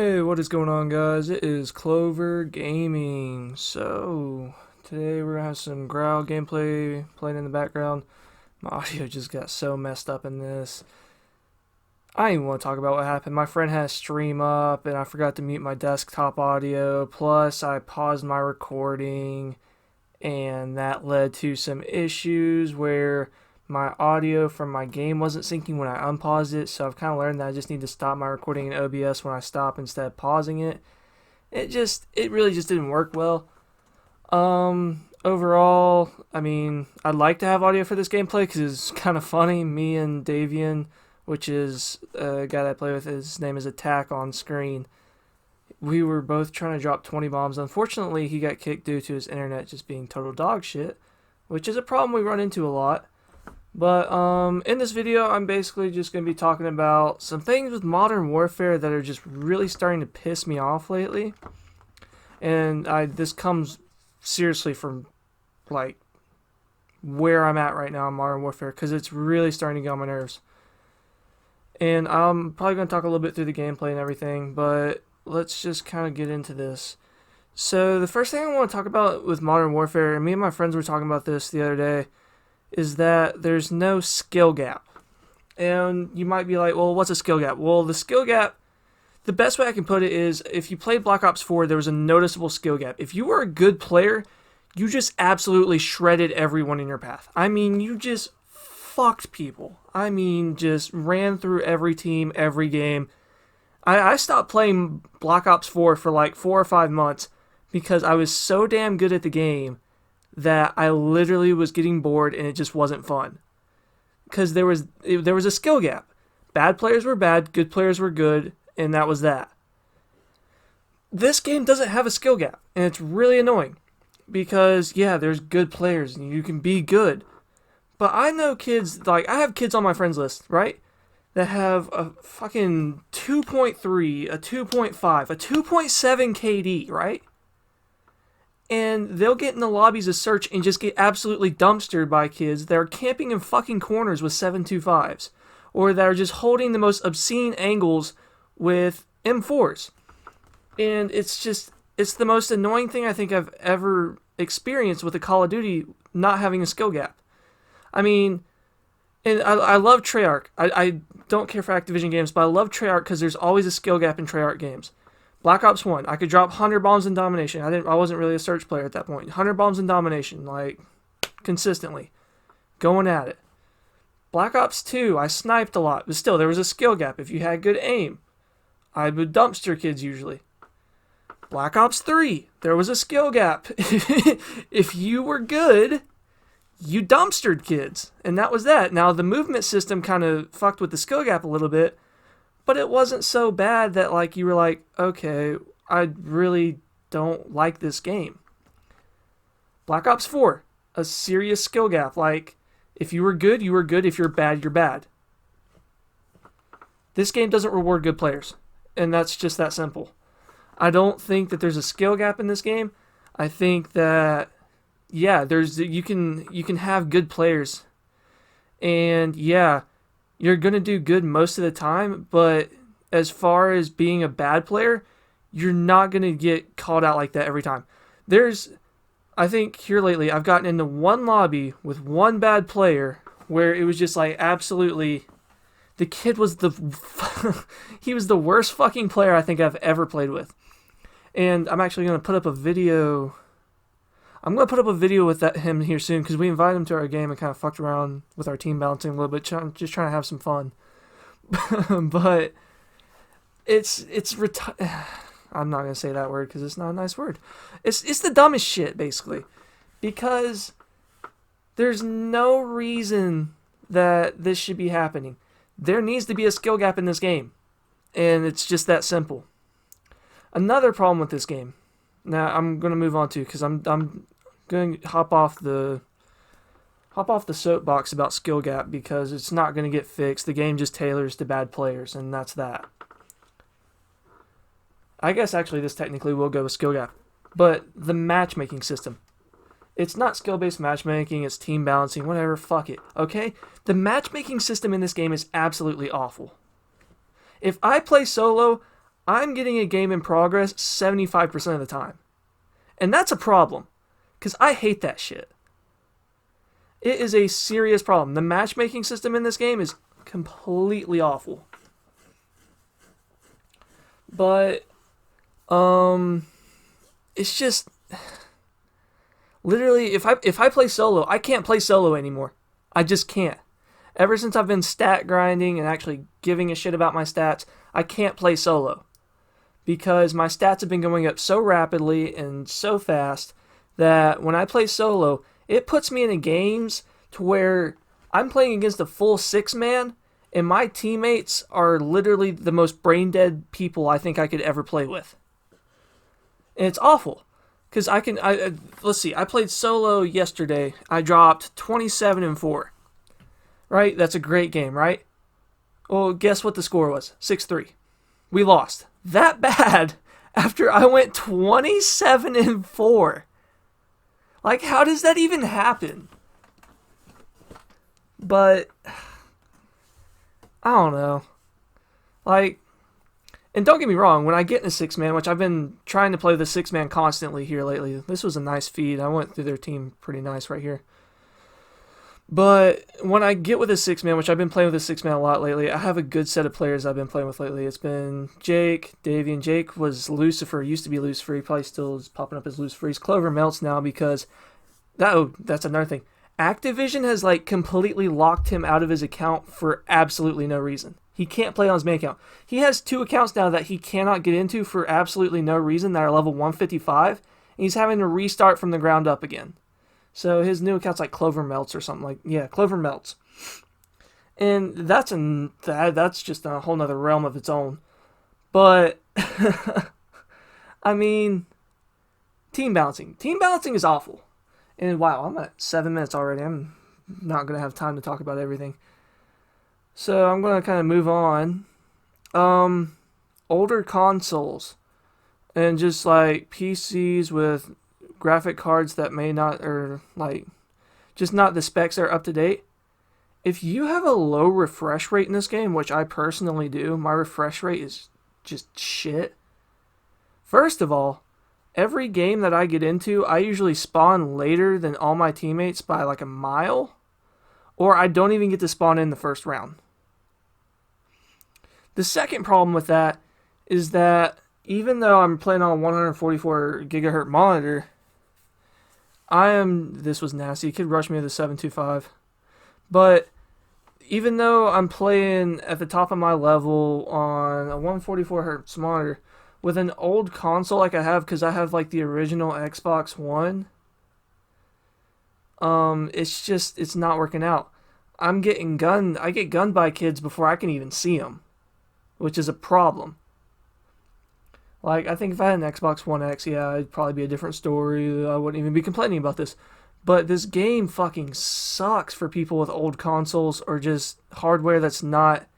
Hey, what is going on, guys? It is Clover Gaming. So, today we're gonna have some Growl gameplay playing in the background. My audio just got so messed up in this. I don't even want to talk about what happened. My friend had a stream up, and I forgot to mute my desktop audio. Plus, I paused my recording, and that led to some issues where my audio from my game wasn't syncing when I unpaused it, so I've kind of learned that I just need to stop my recording in OBS when I stop instead of pausing it. It really just didn't work well. Overall, I mean, I'd like to have audio for this gameplay because it's kind of funny. Me and Davian, which is a guy that I play with, his name is Attack on screen. We were both trying to drop 20 bombs. Unfortunately, he got kicked due to his internet just being total dog shit, which is a problem we run into a lot. But in this video, I'm basically just going to be talking about some things with Modern Warfare that are just really starting to piss me off lately. And this comes seriously from, like, where I'm at right now in Modern Warfare, because it's really starting to get on my nerves. And I'm probably going to talk a little bit through the gameplay and everything, but let's just kind of get into this. So the first thing I want to talk about with Modern Warfare, and me and my friends were talking about this the other day, is that there's no skill gap. And you might be like, well, what's a skill gap? Well, the skill gap, the best way I can put it is, if you played Black Ops 4, there was a noticeable skill gap. If you were a good player, you just absolutely shredded everyone in your path. I mean, you just fucked people. I mean, just ran through every team, every game. I stopped playing Black Ops 4 for like 4 or 5 months because I was so damn good at the game that I literally was getting bored and it just wasn't fun. Because there was a skill gap. Bad players were bad, good players were good, and that was that. This game doesn't have a skill gap, and it's really annoying. Because, yeah, there's good players, and you can be good. But I know kids, like, I have kids on my friends list, right? That have a fucking 2.3, a 2.5, a 2.7 KD, right? And they'll get in the lobbies of search and just get absolutely dumpstered by kids that are camping in fucking corners with 7.25s. Or that are just holding the most obscene angles with M4s. And it's the most annoying thing I think I've ever experienced with a Call of Duty not having a skill gap. I mean, and I love Treyarch. I don't care for Activision games, but I love Treyarch because there's always a skill gap in Treyarch games. Black Ops 1, I could drop 100 bombs in domination. I wasn't really a search player at that point. 100 bombs in domination, like, consistently. Going at it. Black Ops 2, I sniped a lot, but still, there was a skill gap. If you had good aim, I would dumpster kids usually. Black Ops 3, there was a skill gap. If you were good, you dumpstered kids, and that was that. Now, the movement system kind of fucked with the skill gap a little bit, but it wasn't so bad that, like, you were like, okay, I really don't like this game. Black Ops 4, a serious skill gap. Like, if you were good, you were good. If you're bad, you're bad. This game doesn't reward good players, and that's just that simple. I don't think that there's a skill gap in this game. I think that, yeah, you can have good players, and yeah, you're going to do good most of the time, but as far as being a bad player, you're not going to get called out like that every time. I think here lately, I've gotten into one lobby with one bad player where it was just like absolutely, the kid was he was the worst fucking player I think I've ever played with. And I'm actually going to put up a video. I'm going to put up a video with him here soon because we invited him to our game and kind of fucked around with our team balancing a little bit, just trying to have some fun. But I'm not going to say that word because it's not a nice word. It's the dumbest shit, basically. Because there's no reason that this should be happening. There needs to be a skill gap in this game. And it's just that simple. Another problem with this game. Now I'm going to move on to, because I'm going to hop off the soapbox about skill gap because it's not going to get fixed. The game just tailors to bad players, and that's that. I guess actually this technically will go with skill gap, but the matchmaking system. It's not skill-based matchmaking, it's team balancing, whatever, fuck it, okay? The matchmaking system in this game is absolutely awful. If I play solo, I'm getting a game in progress 75% of the time. And that's a problem, because I hate that shit. It is a serious problem. The matchmaking system in this game is completely awful. But, it's just... Literally, if I play solo, I can't play solo anymore. I just can't. Ever since I've been stat grinding and actually giving a shit about my stats, I can't play solo. Because my stats have been going up so rapidly and so fast that when I play solo, it puts me in games to where I'm playing against a full 6-man, and my teammates are literally the most brain-dead people I think I could ever play with. And it's awful. Because let's see, I played solo yesterday. I dropped 27-4. Right? That's a great game, right? Well, guess what the score was? 6-3. We lost. That bad after I went 27-4. Like, how does that even happen? But, I don't know. Like, and don't get me wrong, when I get in a 6-man, which I've been trying to play the 6-man constantly here lately. This was a nice feed. I went through their team pretty nice right here. But when I get with a 6-man, which I've been playing with a 6-man a lot lately, I have a good set of players I've been playing with lately. It's been Jake, Davian. Jake was Lucifer, used to be Lucifer. He probably still is popping up as Lucifer. He's Clover Melts now because, that's another thing. Activision has like completely locked him out of his account for absolutely no reason. He can't play on his main account. He has 2 accounts now that he cannot get into for absolutely no reason that are level 155, and he's having to restart from the ground up again. So his new account's like Clover Melts or something like, yeah, Clover Melts. And that's just a whole nother realm of its own. But, I mean, team balancing. Team balancing is awful. And wow, I'm at 7 minutes already. I'm not going to have time to talk about everything. So I'm going to kind of move on. Older consoles. And just like PCs with graphic cards that may not, or like, just not the specs that are up to date. If you have a low refresh rate in this game, which I personally do, my refresh rate is just shit. First of all, every game that I get into, I usually spawn later than all my teammates by like a mile, or I don't even get to spawn in the first round. The second problem with that is that even though I'm playing on a 144 gigahertz monitor, this was nasty. He could rush me with a 725. But even though I'm playing at the top of my level on a 144 hertz monitor, with an old console like I have, because I have like the original Xbox One, it's not working out. I get gunned by kids before I can even see them, which is a problem. Like, I think if I had an Xbox One X, yeah, it'd probably be a different story. I wouldn't even be complaining about this. But this game fucking sucks for people with old consoles or just hardware that's not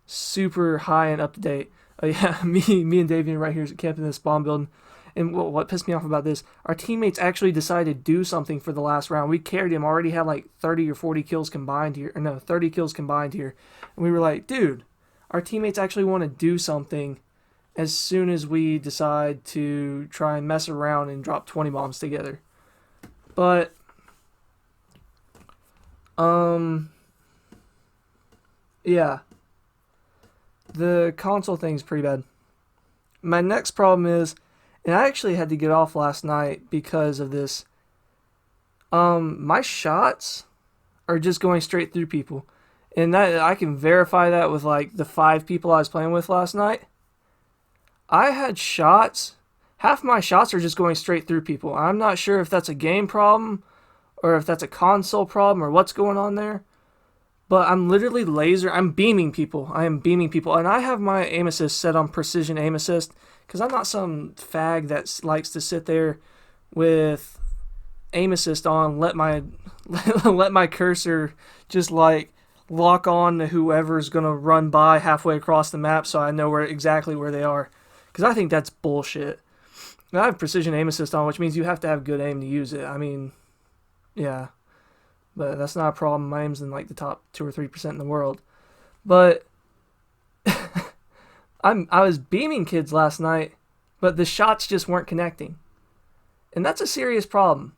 super high and up to date. Yeah, me and Davian right here camping in this bomb building. And what pissed me off about this, our teammates actually decided to do something for the last round. We carried him, already had like 30 or 40 kills combined here. Or no, 30 kills combined here. And we were like, dude, our teammates actually want to do something as soon as we decide to try and mess around and drop 20 bombs together. But, yeah. The console thing's pretty bad. My next problem is, and I actually had to get off last night because of this, my shots are just going straight through people. And that I can verify that with like the 5 people I was playing with last night. I had shots, half my shots are just going straight through people. I'm not sure if that's a game problem or if that's a console problem or what's going on there. But I'm literally I'm beaming people. I am beaming people. And I have my aim assist set on precision aim assist because I'm not some fag that likes to sit there with aim assist on, let my cursor just like lock on to whoever's going to run by halfway across the map so I know exactly where they are. Because I think that's bullshit. And I have precision aim assist on, which means you have to have good aim to use it. I mean, yeah. But that's not a problem. My aim's in like the top 2 or 3% in the world. But I was beaming kids last night, but the shots just weren't connecting. And that's a serious problem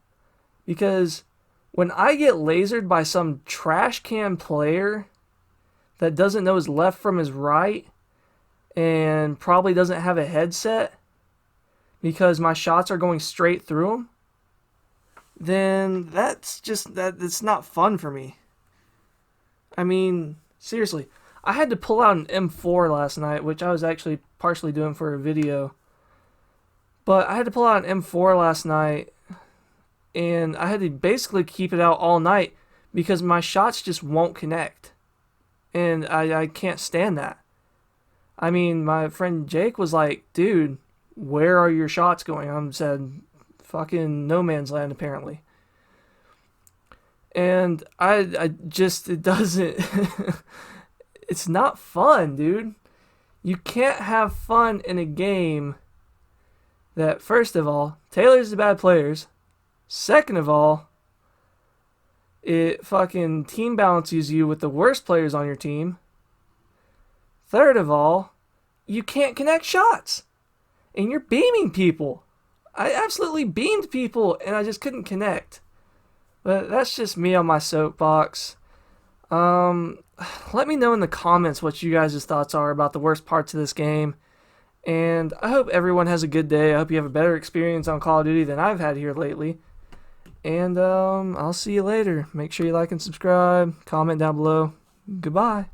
because when I get lasered by some trash can player that doesn't know his left from his right and probably doesn't have a headset because my shots are going straight through him, then that's not fun for me. I mean, seriously, I had to pull out an M4 last night, which I was actually partially doing for a video. But I had to pull out an M4 last night, and I had to basically keep it out all night because my shots just won't connect. And I can't stand that. I mean, my friend Jake was like, dude, where are your shots going? I said, fucking no man's land, apparently. And I just, it doesn't, it's not fun, dude. You can't have fun in a game that, first of all, tailors the bad players. Second of all, it fucking team balances you with the worst players on your team. Third of all, you can't connect shots. And you're beaming people. I absolutely beamed people and I just couldn't connect. But that's just me on my soapbox. Let me know in the comments what you guys' thoughts are about the worst parts of this game. And I hope everyone has a good day. I hope you have a better experience on Call of Duty than I've had here lately. And I'll see you later. Make sure you like and subscribe. Comment down below. Goodbye.